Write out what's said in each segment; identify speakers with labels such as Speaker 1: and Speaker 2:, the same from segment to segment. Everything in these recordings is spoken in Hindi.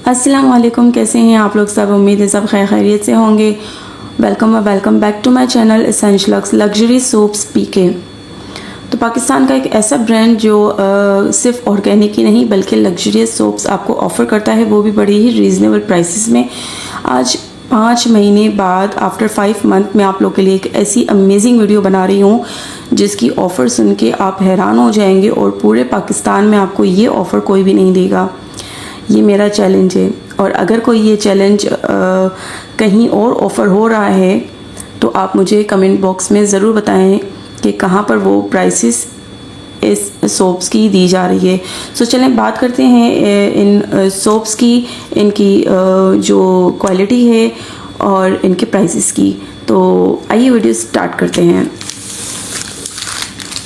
Speaker 1: अस्सलाम वालेकुम, कैसे हैं आप लोग सब। उम्मीद है सब खैरियत से होंगे। Welcome back to my channel essential Lux luxury soaps PK. तो पाकिस्तान का एक ऐसा ब्रांड जो सिर्फ ऑर्गेनिक ही नहीं बल्कि लग्जरियस सोप्स आपको ऑफ़र करता है, वो भी बड़ी ही रीज़नेबल प्राइसेस में। आज 5 महीने बाद आफ्टर 5 मंथ मैं आप लोग के लिए एक ऐसी अमेजिंग वीडियो बना रही हूँ जिसकी ऑफ़र सुन के आप हैरान हो जाएंगे और पूरे पाकिस्तान में आपको ये ऑफ़र कोई भी नहीं देगा। ये मेरा चैलेंज है और अगर कोई ये चैलेंज कहीं और ऑफ़र हो रहा है तो आप मुझे कमेंट बॉक्स में ज़रूर बताएं कि कहाँ पर वो प्राइसेस इस सोप्स की दी जा रही है। सो चलें बात करते हैं इन सोप्स की, इनकी जो क्वालिटी है और इनके प्राइसेस की। तो आइए वीडियो स्टार्ट करते हैं।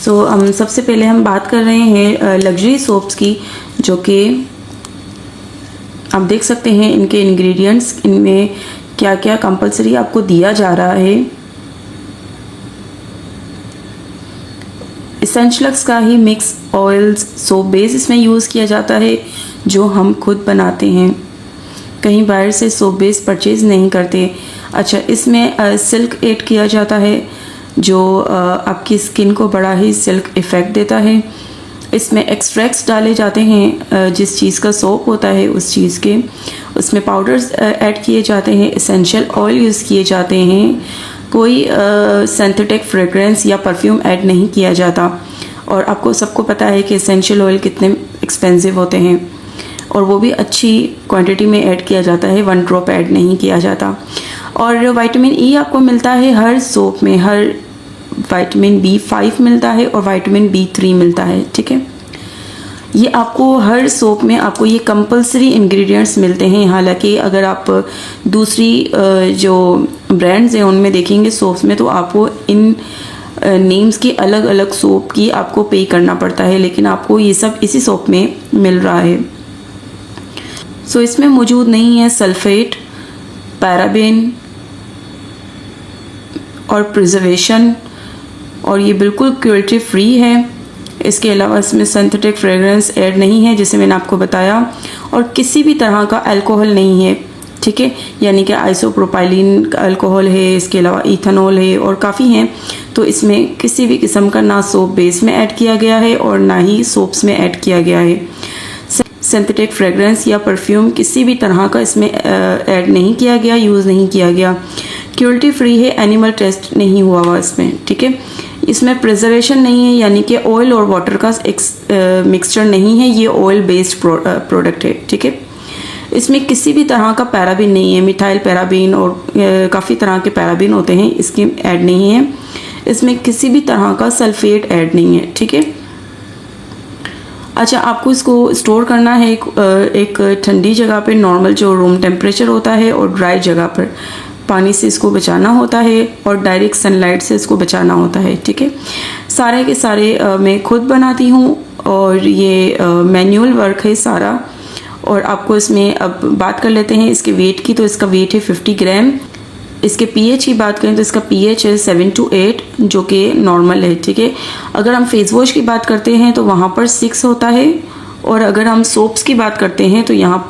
Speaker 1: सो हम सबसे पहले हम बात कर रहे हैं लग्जरी सोप्स की, जो कि आप देख सकते हैं इनके इंग्रेडिएंट्स, इनमें क्या क्या कंपलसरी आपको दिया जा रहा है। एसेंशियल लक्स का ही मिक्स ऑयल्स सोप बेस इसमें यूज़ किया जाता है जो हम खुद बनाते हैं, कहीं बाहर से सोप बेस परचेज़ नहीं करते। अच्छा, इसमें सिल्क ऐड किया जाता है जो आपकी स्किन को बड़ा ही सिल्क इफ़ेक्ट देता है। इसमें एक्सट्रैक्ट्स डाले जाते हैं, जिस चीज़ का सोप होता है उस चीज़ के, उसमें पाउडर्स ऐड किए जाते हैं, एसेंशियल ऑयल यूज़ किए जाते हैं, कोई सिंथेटिक फ्रेगरेंस या परफ्यूम ऐड नहीं किया जाता। और आपको सबको पता है कि एसेंशियल ऑयल कितने एक्सपेंसिव होते हैं और वो भी अच्छी क्वांटिटी में ऐड किया जाता है, 1 ड्रॉप ऐड नहीं किया जाता। और विटामिन ई आपको मिलता है हर सोप में, हर विटामिन B5 मिलता है और विटामिन B3 मिलता है। ठीक है, ये आपको हर सोप में आपको ये कंपलसरी इंग्रेडिएंट्स मिलते हैं। हालांकि अगर आप दूसरी जो ब्रांड्स हैं उनमें देखेंगे सोप्स में, तो आपको इन नेम्स की अलग अलग सोप की आपको पे करना पड़ता है, लेकिन आपको ये सब इसी सोप में मिल रहा है। सो इसमें मौजूद नहीं है सल्फेट, पैराबेन और प्रिजर्वेशन, और ये बिल्कुल क्रुएल्टी फ्री है। इसके अलावा इसमें सिंथेटिक फ्रेगरेंस ऐड नहीं है जैसे मैंने आपको बताया, और किसी भी तरह का अल्कोहल नहीं है। ठीक है, यानी कि आइसोप्रोपाइलिन का अल्कोहल है, इसके अलावा इथेनॉल है और काफ़ी हैं। तो इसमें किसी भी किस्म का ना सोप बेस में ऐड किया गया है और ना ही सोप्स में ऐड किया गया है। सिंथेटिक फ्रेगरेंस या परफ्यूम किसी भी तरह का इसमें ऐड नहीं किया गया, यूज़ नहीं किया गया। क्रुएल्टी फ्री है, एनिमल टेस्ट नहीं हुआ हुआ इसमें। ठीक है, इसमें प्रिजर्वेशन नहीं है, यानी कि ऑयल और वाटर का मिक्सचर नहीं है, ये ऑयल बेस्ड प्रोडक्ट है। ठीक है, इसमें किसी भी तरह का पैराबीन नहीं है, मिथाइल पैराबीन और काफ़ी तरह के पैराबीन होते हैं, इसके ऐड नहीं है। इसमें किसी भी तरह का सल्फेट ऐड नहीं है। ठीक है, अच्छा, आपको इसको स्टोर करना है एक ठंडी जगह पे, नॉर्मल जो रूम टेम्परेचर होता है, और ड्राई जगह पर पानी से इसको बचाना होता है और डायरेक्ट सनलाइट से इसको बचाना होता है। ठीक है, सारे के सारे मैं खुद बनाती हूँ और ये मैनुअल वर्क है सारा। और आपको इसमें अब बात कर लेते हैं इसके वेट की। तो इसका वेट है 50 ग्राम। इसके पीएच की बात करें तो इसका पीएच है 7 to 8, जो कि नॉर्मल है। ठीक है, अगर हम फेस वॉश की बात करते हैं तो वहाँ पर 6 होता है, और अगर हम सोप्स की बात करते हैं तो यहाँ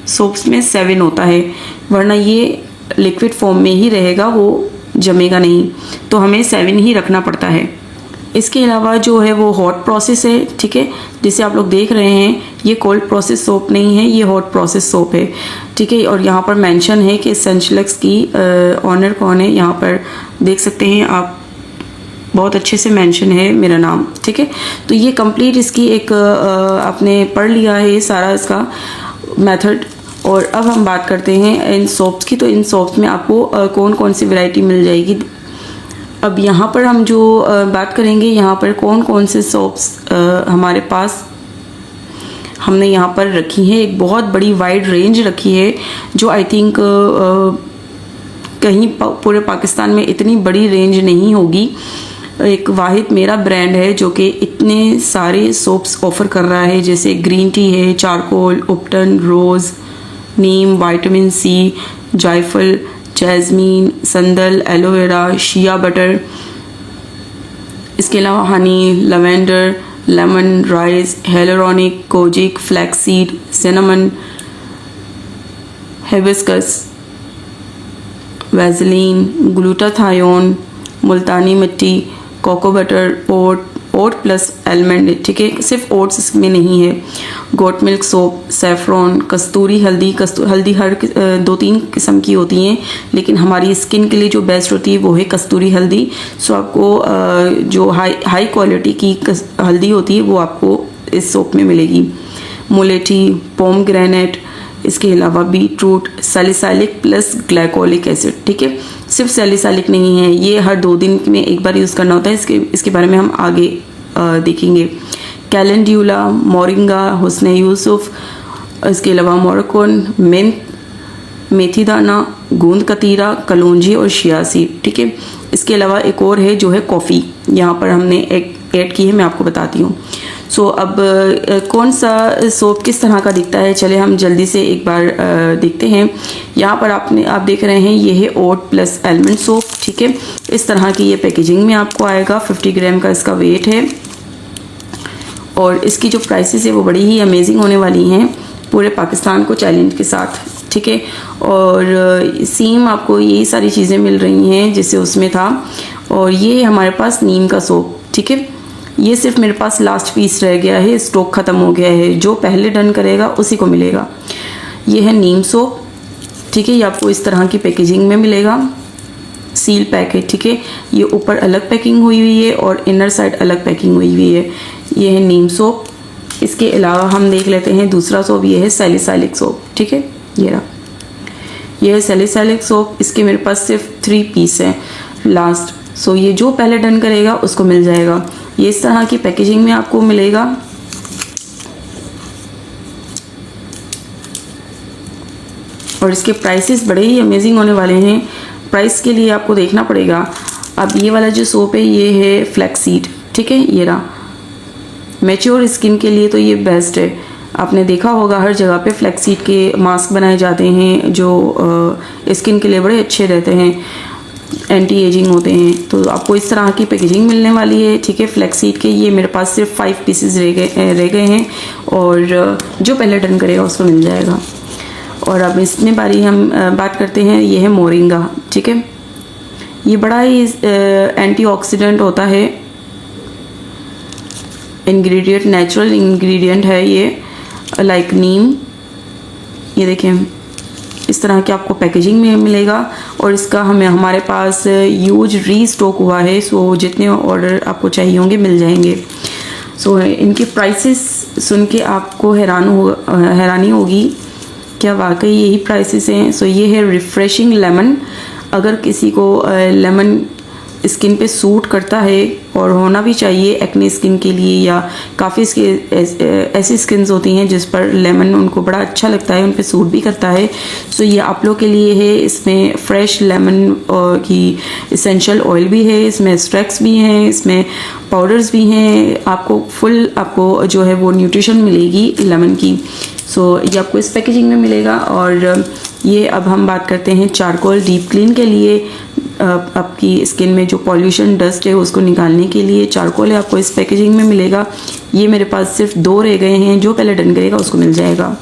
Speaker 1: सोप्स में 7 होता है, वरना ये लिक्विड फॉर्म में ही रहेगा, वो जमेगा नहीं, तो हमें 7 ही रखना पड़ता है। इसके अलावा जो है वो हॉट प्रोसेस है। ठीक है, जिसे आप लोग देख रहे हैं ये कोल्ड प्रोसेस सोप नहीं है, ये हॉट प्रोसेस सोप है। ठीक है, और यहाँ पर मेंशन है कि एसेंशियल लक्स की ऑनर कौन है, यहाँ पर देख सकते हैं आप, बहुत अच्छे से मेंशन है मेरा नाम। ठीक है, तो ये कंप्लीट इसकी एक आपने पढ़ लिया है सारा इसका मेथड। और अब हम बात करते हैं इन सोप्स की। तो इन सोप्स में आपको कौन कौन सी वैरायटी मिल जाएगी। अब यहाँ पर हम जो बात करेंगे, यहाँ पर कौन कौन से सोप्स हमारे पास हमने यहाँ पर रखी है। एक बहुत बड़ी वाइड रेंज रखी है, जो आई थिंक कहीं पूरे पाकिस्तान में इतनी बड़ी रेंज नहीं होगी। एक वाहिद मेरा ब्रांड है जो कि इतने सारे सोप्स ऑफ़र कर रहा है, जैसे ग्रीन टी है, charcoal, ubtan, rose, neem, vitamin C, जायफल, जैस्मीन, संदल, एलोवेरा, शिया बटर, इसके अलावा honey, lavender, lemon, rice, hyaluronic, kojic, flaxseed, cinnamon, hibiscus, Vaseline, glutathione, multani mitti, cocoa butter, oat plus almond, ठीक है, सिर्फ ओट्स इसमें नहीं है, गोट मिल्क सोप, सेफ्रॉन, कस्तूरी हल्दी। हल्दी हर 2-3 किस्म की होती हैं, लेकिन हमारी स्किन के लिए जो बेस्ट होती है वो है कस्तूरी हल्दी। सो आपको जो हाई क्वालिटी की हल्दी होती है वो आपको इस सोप में मिलेगी। मुलेठी, पोमग्रेनेट, इसके अलावा beetroot, salicylic plus glycolic acid, ठीक है, सिर्फ सैलिसाइलिक नहीं है, ये हर 2 दिन में एक बार यूज़ करना होता है। इसके बारे में हम आगे देखेंगे। कैलेंड्यूला, मोरिंगा, हुस्न यूसुफ, इसके अलावा मोरकोन, मेथी दाना, गूंद कतीरा, कलौंजी और शिया सीड, ठीक है। इसके अलावा एक और है जो है कॉफ़ी, यहाँ पर हमने एक ऐड की है, मैं आपको बताती हूँ। सो अब कौन सा सोप किस तरह का दिखता है, चले हम जल्दी से एक बार देखते हैं। यहाँ पर आप देख रहे हैं ये है ओट प्लस आलमंड सोप, ठीक है। इस तरह की ये पैकेजिंग में आपको आएगा, 50 ग्राम का इसका वेट है और इसकी जो प्राइसेस है वो बड़ी ही अमेजिंग होने वाली हैं, पूरे पाकिस्तान को चैलेंज के साथ, ठीक है। और सेम आपको यही सारी चीज़ें मिल रही हैं जैसे उसमें था। और ये हमारे पास नीम का सोप, ठीक है, ये सिर्फ मेरे पास लास्ट पीस रह गया है, स्टॉक ख़त्म हो गया है, जो पहले डन करेगा उसी को मिलेगा। ये है नीम सोप, ठीक है, ये आपको इस तरह की पैकेजिंग में मिलेगा, सील पैक है, ठीक है। ये ऊपर अलग पैकिंग हुई हुई है और इनर साइड अलग पैकिंग हुई हुई है। ये है नीम सोप। इसके अलावा हम देख लेते हैं दूसरा सोप, ये है सैलिसाइलिक सोप, ठीक है, ये रहा, ये है सैलिसाइलिक सोप। इसके मेरे पास सिर्फ 3 पीस हैं लास्ट। सो ये जो पहले डन करेगा उसको मिल जाएगा। ये इस तरह की पैकेजिंग में आपको मिलेगा। और इसके प्राइसेस बड़े ही अमेजिंग होने वाले हैं। प्राइस के लिए आपको देखना पड़ेगा। अब ये वाला जो सोप है ये है फ्लैक्सीड, ठीक है, ये रहा। मैच्योर स्किन के लिए तो ये बेस्ट है। आपने देखा होगा हर जगह पे फ्लैक्सीड के मास्क बनाए जाते हैं जो स्किन के लिए बड़े अच्छे रहते हैं, एंटी एजिंग होते हैं। तो आपको इस तरह की पैकेजिंग मिलने वाली है, ठीक है। फ्लैक्सीड के ये मेरे पास सिर्फ 5 पीसेस रह गए हैं और जो पहले डन करेगा उसको मिल जाएगा। और अब इसमें बारी हम बात करते हैं, ये है मोरिंगा, ठीक है। ये बड़ा ही एंटीऑक्सीडेंट होता है, इंग्रेडिएंट नेचुरल इंग्रेडिएंट है ये, लाइक नीम। ये देखें इस तरह की आपको पैकेजिंग में मिलेगा और इसका हमारे पास यूज रीस्टॉक हुआ है। सो जितने ऑर्डर आपको चाहिए होंगे मिल जाएंगे। सो इनके प्राइसेस सुन के आपको हैरानी होगी, क्या वाकई यही प्राइसेस हैं। सो ये है रिफ्रेशिंग लेमन। अगर किसी को लेमन स्किन पे सूट करता है और होना भी चाहिए एक्ने स्किन के लिए, या काफ़ी ऐसी स्किन्स होती हैं जिस पर लेमन उनको बड़ा अच्छा लगता है, उन पे सूट भी करता है, सो ये आप लोग के लिए है। इसमें फ्रेश लेमन की इसेंशियल ऑयल भी है, इसमें एक्सट्रैक्ट्स भी हैं, इसमें पाउडर्स भी हैं। आपको जो है वो न्यूट्रिशन मिलेगी लेमन की। सो ये आपको इस पैकेजिंग में मिलेगा। और ये अब हम बात करते हैं चारकोल डीप क्लीन के लिए। आपकी स्किन में जो पॉल्यूशन डस्ट है उसको निकालने के लिए चारकोल है, आपको इस पैकेजिंग में मिलेगा। ये मेरे पास सिर्फ 2 रह गए हैं, जो पहले डन करेगा उसको मिल जाएगा।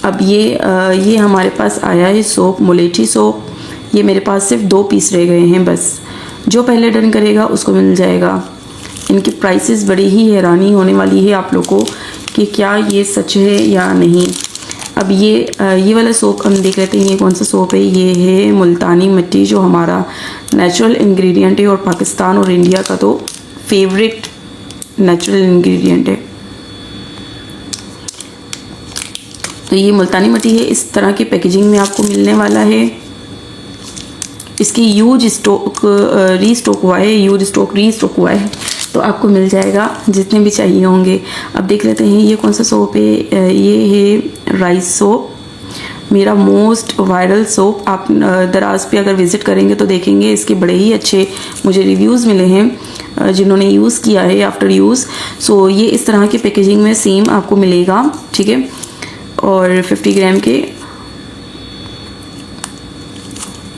Speaker 1: अब ये हमारे पास आया है सोप, मुलेठी सोप। ये मेरे पास सिर्फ 2 पीस रह गए हैं बस, जो पहले डन करेगा उसको मिल जाएगा। इनकी प्राइसेस बड़ी ही हैरानी होने वाली है आप लोगों को कि क्या ये सच है या नहीं। अब ये वाला सोप हम देख लेते हैं, ये कौन सा सोप है। ये है मुल्तानी मिट्टी, जो हमारा नेचुरल इंग्रेडिएंट है और पाकिस्तान और इंडिया का तो फेवरेट नेचुरल इंग्रेडिएंट है। तो ये मुल्तानी मिट्टी है, इस तरह की पैकेजिंग में आपको मिलने वाला है। इसकी यूज स्टॉक रीस्टॉक हुआ है, रीस्टॉक हुआ है, तो आपको मिल जाएगा जितने भी चाहिए होंगे। अब देख लेते हैं ये कौन सा सोप है। ये है राइस सोप, मेरा मोस्ट वायरल सोप। आप दराज पे अगर विज़िट करेंगे तो देखेंगे इसके बड़े ही अच्छे मुझे रिव्यूज़ मिले हैं जिन्होंने यूज़ किया है आफ्टर यूज़। सो ये इस तरह की पैकेजिंग में सेम आपको मिलेगा, ठीक है। और 50 ग्राम के,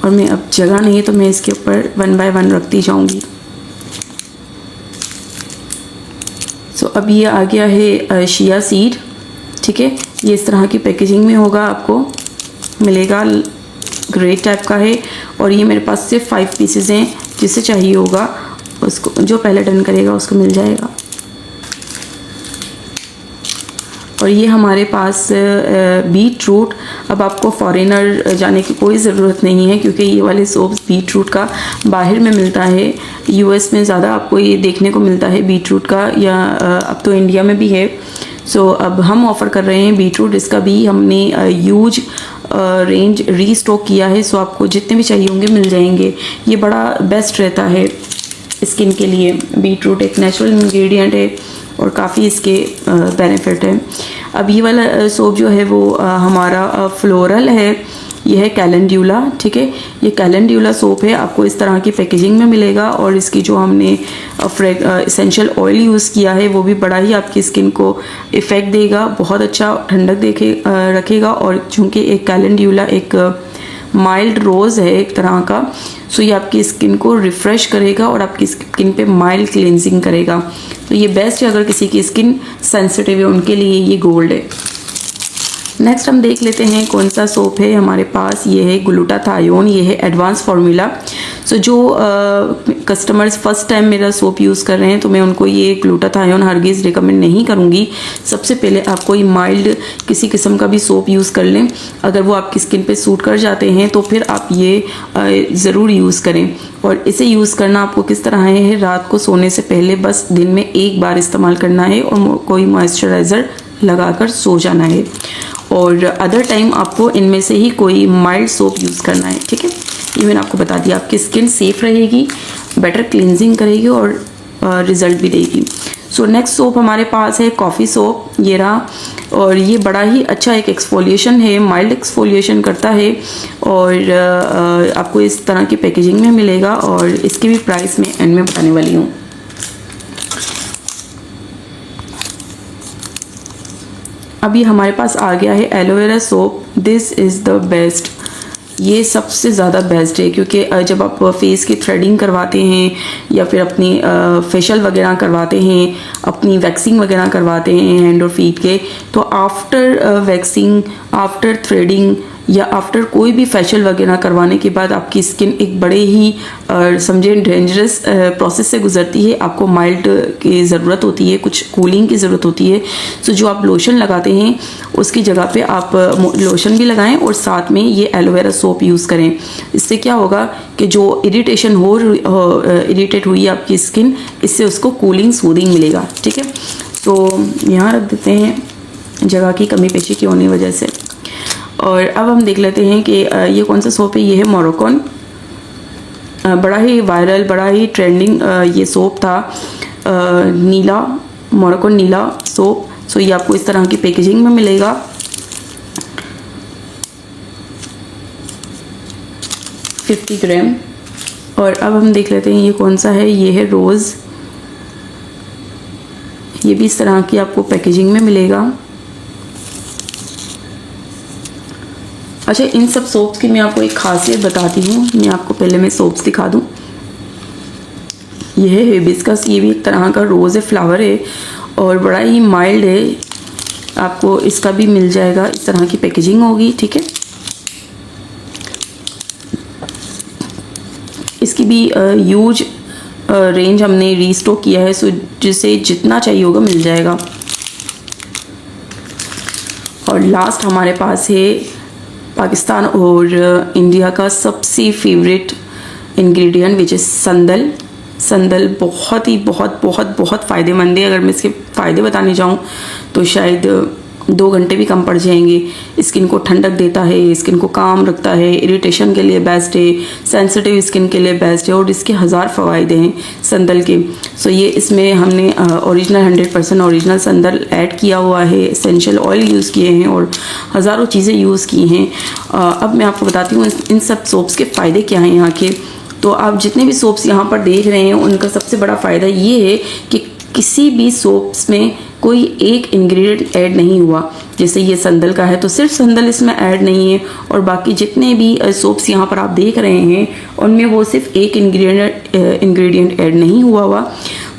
Speaker 1: और मैं अब जगह नहीं है तो मैं इसके ऊपर 1 बाय 1 रखती जाऊंगी। सो अब ये आ गया है शिया सीड। ठीक है। ये इस तरह की पैकेजिंग में होगा, आपको मिलेगा, ग्रे टाइप का है। और ये मेरे पास सिर्फ 5 पीसेज हैं, जिसे चाहिए होगा उसको, जो पहले डन करेगा उसको मिल जाएगा। और ये हमारे पास बीट रूट। अब आपको फॉरेनर जाने की कोई ज़रूरत नहीं है, क्योंकि ये वाले सोप्स बीट रूट का बाहर में मिलता है। यूएस में ज़्यादा आपको ये देखने को मिलता है बीट रूट का, या अब तो इंडिया में भी है। सो अब हम ऑफ़र कर रहे हैं बीट रूट। इसका भी हमने यूज रेंज रीस्टॉक किया है। सो आपको जितने भी चाहिए होंगे मिल जाएंगे। ये बड़ा बेस्ट रहता है स्किन के लिए। बीट रूट एक नेचुरल इंग्रेडिएंट है और काफ़ी इसके बेनिफिट है। अब ये वाला सोप जो है वो हमारा फ्लोरल है। ये है कैलेंड्यूला, ठीक है। ये कैलेंड्यूला सोप है, आपको इस तरह की पैकेजिंग में मिलेगा। और इसकी जो हमने एसेंशियल ऑयल यूज़ किया है वो भी बड़ा ही आपकी स्किन को इफ़ेक्ट देगा, बहुत अच्छा ठंडक रखेगा। और चूँकि एक कैलेंड्यूला एक माइल्ड रोज़ है एक तरह का, सो ये आपकी स्किन को रिफ़्रेश करेगा और आपकी स्किन पे माइल्ड क्लिनजिंग करेगा। तो ये बेस्ट है अगर किसी की स्किन सेंसिटिव है, उनके लिए ये गोल्ड है। नेक्स्ट हम देख लेते हैं कौन सा सोप है हमारे पास। ये है ग्लूटाथायोन, ये है एडवांस फार्मूला। सो जो कस्टमर्स फर्स्ट टाइम मेरा सोप यूज़ कर रहे हैं तो मैं उनको ये ग्लूटाथायोन हरगिज़ रिकमेंड नहीं करूँगी। सबसे पहले आप कोई माइल्ड किसी किस्म का भी सोप यूज़ कर लें। अगर वो आपकी स्किन पे सूट कर जाते हैं तो फिर आप ये ज़रूर यूज़ करें। और इसे यूज़ करना आपको किस तरह है, रात को सोने से पहले बस दिन में एक बार इस्तेमाल करना है और कोई मॉइस्चराइज़र लगाकर सो जाना है। और अदर टाइम आपको इनमें से ही कोई माइल्ड सोप यूज़ करना है, ठीक है। ये मैंने आपको बता दिया, आपकी स्किन सेफ रहेगी, बेटर क्लिनजिंग करेगी और रिजल्ट भी देगी। सो नेक्स्ट सोप हमारे पास है कॉफ़ी सोप, ये रहा। और ये बड़ा ही अच्छा एक एक्सफोलिएशन है, माइल्ड एक्सफोलिएशन करता है। और आपको इस तरह की पैकेजिंग में मिलेगा। और इसकी भी प्राइस मैं एंड में बताने वाली हूँ। अभी हमारे पास आ गया है aloe vera soap. This is the best, ये सबसे ज़्यादा बेस्ट है, क्योंकि जब आप फेस की थ्रेडिंग करवाते हैं या फिर अपनी फेशियल वगैरह करवाते हैं, अपनी वैक्सिंग वगैरह करवाते हैं हैंड और फीट के, तो आफ्टर वैक्सिंग, आफ्टर थ्रेडिंग या आफ्टर कोई भी फेशियल वगैरह करवाने के बाद आपकी स्किन एक बड़े ही समझे डेंजरस प्रोसेस से गुजरती है। आपको माइल्ड की ज़रूरत होती है, कुछ कूलिंग की ज़रूरत होती है। सो जो आप लोशन लगाते हैं उसकी जगह पे आप लोशन भी लगाएं और साथ में ये एलोवेरा सोप यूज़ करें। इससे क्या होगा कि जो इरिटेशन इरिटेट हुई आपकी स्किन, इससे उसको कूलिंग सूदिंग मिलेगा, ठीक है। तो यहाँ रख देते हैं, जगह की कमी पेशी की होने वजह से। और अब हम देख लेते हैं कि ये कौन सा सोप है। ये है मोरोकॉन, बड़ा ही वायरल, बड़ा ही ट्रेंडिंग ये सोप था, नीला, मोरोकॉन नीला सोप। सो ये आपको इस तरह की पैकेजिंग में मिलेगा। $50 ग्राम। और अब हम देख लेते हैं ये कौन सा है। ये है रोज़, ये भी इस तरह की आपको पैकेजिंग में मिलेगा। अच्छा, इन सब सोप्स की मैं आपको एक खासियत बताती हूँ। मैं आपको पहले मैं सोप्स दिखा दूँ। ये है हिबिस्कस, ये भी एक तरह का रोज़ है, फ्लावर है और बड़ा ही माइल्ड है। आपको इसका भी मिल जाएगा, इस तरह की पैकेजिंग होगी, ठीक है। इसकी भी यूज रेंज हमने रीस्टॉक किया है, सो जिसे जितना चाहिए होगा मिल जाएगा। और लास्ट हमारे पास है पाकिस्तान और इंडिया का सबसे फेवरेट इंग्रेडिएंट, विच इज़ संदल। संदल बहुत ही बहुत फ़ायदेमंद है। अगर मैं इसके फ़ायदे बताने जाऊँ तो शायद 2 घंटे भी कम पड़ जाएंगे। स्किन को ठंडक देता है, स्किन को काम रखता है, इरिटेशन के लिए बेस्ट है, सेंसिटिव स्किन के लिए बेस्ट है और इसके 1000 फ़वाइदे हैं संदल के। सो ये इसमें हमने ओरिजिनल 100% ओरिजिनल संदल ऐड किया हुआ है, एसेंशियल ऑयल यूज़ किए हैं और हज़ारों चीज़ें यूज़ की हैं। अब मैं आपको बताती हूँ इन सब सोप्स के फ़ायदे क्या हैं यहाँ के। तो आप जितने भी सोप्स यहाँ पर देख रहे हैं उनका सबसे बड़ा फ़ायदा ये है कि किसी भी सोप्स में कोई एक इंग्रेडिएंट ऐड नहीं हुआ। जैसे ये संदल का है तो सिर्फ संदल इसमें ऐड नहीं है और बाकी जितने भी सोप्स यहाँ पर आप देख रहे हैं उनमें वो सिर्फ एक इंग्रेडिएंट ऐड नहीं हुआ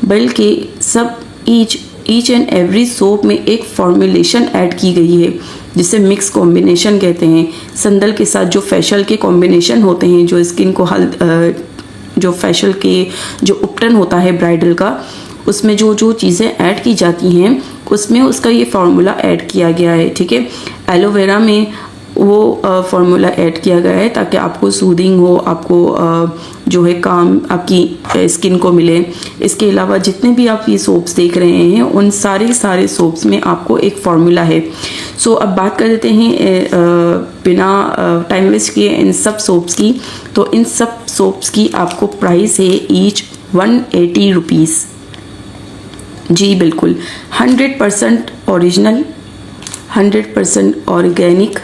Speaker 1: बल्कि सब each each and every soap में एक फॉर्मुलेशन ऐड की गई है जिसे मिक्स कॉम्बिनेशन कहते हैं। संदल के साथ जो फेशियल के कॉम्बिनेशन होते हैं, जो स्किन को जो फेशियल के जो उपटन होता है ब्राइडल का, उसमें जो जो चीज़ें ऐड की जाती हैं उसमें उसका ये फार्मूला ऐड किया गया है। ठीक है, एलोवेरा में वो फार्मूला ऐड किया गया है ताकि आपको सूदिंग हो, आपको जो है काम आपकी स्किन को मिले। इसके अलावा जितने भी आप ये सोप्स देख रहे हैं उन सारे सोप्स में आपको एक फार्मूला है। सो अब बात कर देते हैं बिना टाइम वेस्ट किए इन सब सोप्स की। तो इन सब सोप्स की आपको प्राइस है ईच 180 रुपीज़। जी बिल्कुल, 100% ओरिजिनल, 100% ऑर्गेनिक,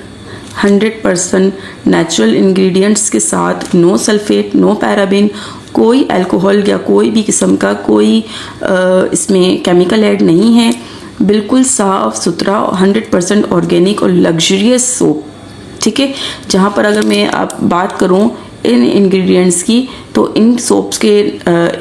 Speaker 1: 100% नेचुरल इंग्रेडिएंट्स के साथ, नो सल्फेट, नो पैराबिन, कोई अल्कोहल या कोई भी किस्म का कोई इसमें केमिकल ऐड नहीं है। बिल्कुल साफ़ सुथरा 100% ऑर्गेनिक और लग्जरियस सोप। ठीक है, जहाँ पर अगर मैं आप बात करूँ इन इंग्रेडिएंट्स की, तो इन सोप्स के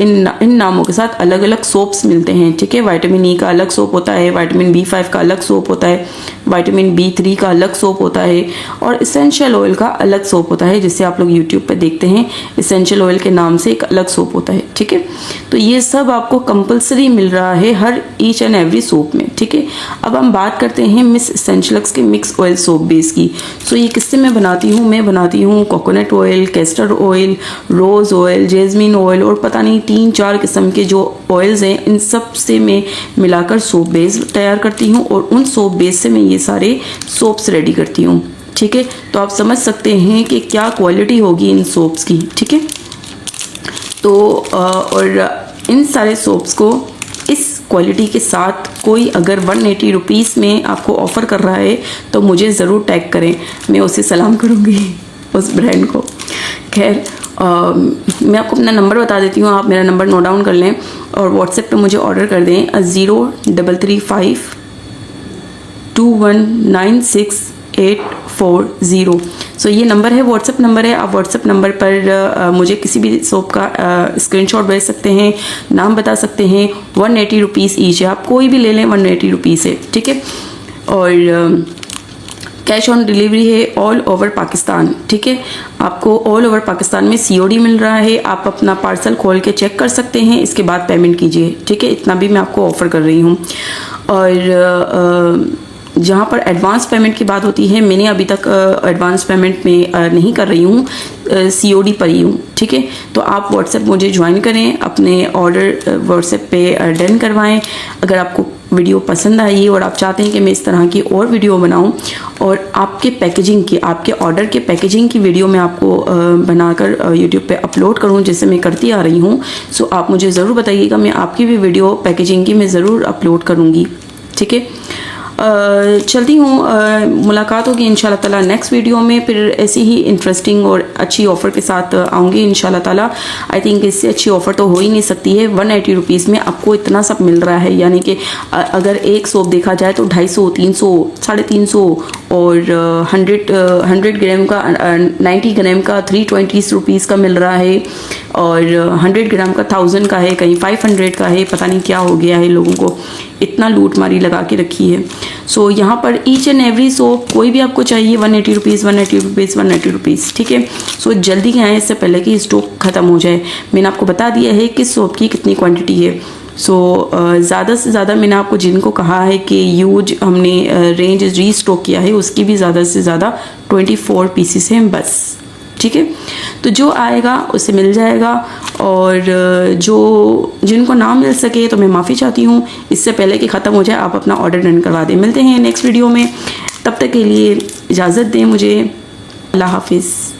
Speaker 1: इन नामों के साथ अलग अलग सोप्स मिलते हैं। ठीक है, विटामिन ई का अलग सोप होता है, विटामिन B5 का अलग सोप होता है, विटामिन B3 का अलग सोप होता है और इसेंशियल ऑयल का अलग सोप होता है, जिसे आप लोग यूट्यूब पे देखते हैं। इसेंशियल ऑयल के नाम से एक अलग सोप होता है। ठीक है, तो ये सब आपको कंपलसरी मिल रहा है हर ईच एंड एवरी सोप में। ठीक है, अब हम बात करते हैं मिस एसेंशियल्स के मिक्स ऑयल सोप बेस की। सो ये किससे मैं बनाती हूँ? मैं बनाती हूँ coconut oil, castor oil, rose oil, jasmine oil और पता नहीं 3-4 किस्म के जो ऑयल्स हैं, इन सब से मैं मिलाकर सोप बेस तैयार करती हूँ और उन सोप बेस से मैं ये सारे सोप्स रेडी करती हूँ। ठीक है, तो आप समझ सकते हैं कि क्या क्वालिटी होगी इन सोप्स की। ठीक है, तो और इन सारे सोप्स को इस क्वालिटी के साथ कोई अगर 180 रुपीज़ में आपको ऑफ़र कर रहा है तो मुझे ज़रूर टैग करें, मैं उसे सलाम करूँगी उस ब्रांड को। खैर, मैं आपको अपना नंबर बता देती हूँ, आप मेरा नंबर नोट डाउन कर लें और व्हाट्सएप पे मुझे ऑर्डर कर दें 0335 2196-840। सो ये नंबर है, व्हाट्सएप नंबर है। आप व्हाट्सएप नंबर पर मुझे किसी भी सोप का स्क्रीनशॉट भेज सकते हैं, नाम बता सकते हैं। 180 रुपीज़ ईच है, आप कोई भी ले लें, 180 रुपीज़ है। ठीक है, और कैश ऑन डिलीवरी है ऑल ओवर पाकिस्तान। ठीक है, आपको ऑल ओवर पाकिस्तान में COD मिल रहा है। आप अपना पार्सल खोल के चेक कर सकते हैं, इसके बाद पेमेंट कीजिए। ठीक है, इतना भी मैं आपको ऑफ़र कर रही हूँ। और जहाँ पर एडवांस पेमेंट की बात होती है, मैंने अभी तक एडवांस पेमेंट में नहीं कर रही हूँ, COD पर ही हूँ। ठीक है, तो आप व्हाट्सएप मुझे ज्वाइन करें, अपने ऑर्डर व्हाट्सएप पे डन करवाएं। अगर आपको वीडियो पसंद आई और आप चाहते हैं कि मैं इस तरह की और वीडियो बनाऊं और आपके पैकेजिंग की, आपके ऑर्डर के पैकेजिंग की वीडियो मैं आपको बनाकर यूट्यूब पे अपलोड करूं, जैसे मैं करती आ रही हूं, सो आप मुझे ज़रूर बताइएगा, मैं आपकी भी वीडियो पैकेजिंग की मैं ज़रूर अपलोड करूँगी। ठीक है, चलती हूँ, मुलाकात होगी इंशाल्लाह ताला नेक्स्ट वीडियो में। फिर ऐसी ही इंटरेस्टिंग और अच्छी ऑफ़र के साथ आऊँगी इंशाल्लाह ताला। आई थिंक इससे अच्छी ऑफ़र तो हो ही नहीं सकती है। 180 रुपीज़ में आपको इतना सब मिल रहा है, यानी कि अगर एक सोप देखा जाए तो 250, 300, 350 और 100 ग्राम का 90 ग्राम का 320 रुपीज़ का मिल रहा है और 100 ग्राम का 1000 का है, कहीं 500 का है। पता नहीं क्या हो गया है, लोगों को इतना लूट मारी लगा के रखी है। सो यहाँ पर ईच एंड एवरी सोप कोई भी आपको चाहिए 180 रुपीज़, 180 रुपीज़, 180 रुपीज़। ठीक है, सो जल्दी आए, इससे पहले कि स्टॉक ख़त्म हो जाए। मैंने आपको बता दिया है किस सोप की कितनी क्वांटिटी है। सो ज़्यादा से ज़्यादा मैंने आपको जिनको कहा है कि यूज हमने रेंज रीस्टॉक किया है, उसकी भी ज़्यादा से ज़्यादा 24 पीसेस हैं बस। ठीक है, तो जो आएगा उसे मिल जाएगा और जो जिनको ना मिल सके तो मैं माफ़ी चाहती हूँ। इससे पहले कि ख़त्म हो जाए आप अपना ऑर्डर डन करवा दें। मिलते हैं नेक्स्ट वीडियो में, तब तक के लिए इजाज़त दें मुझे। अल्लाह हाफिज़।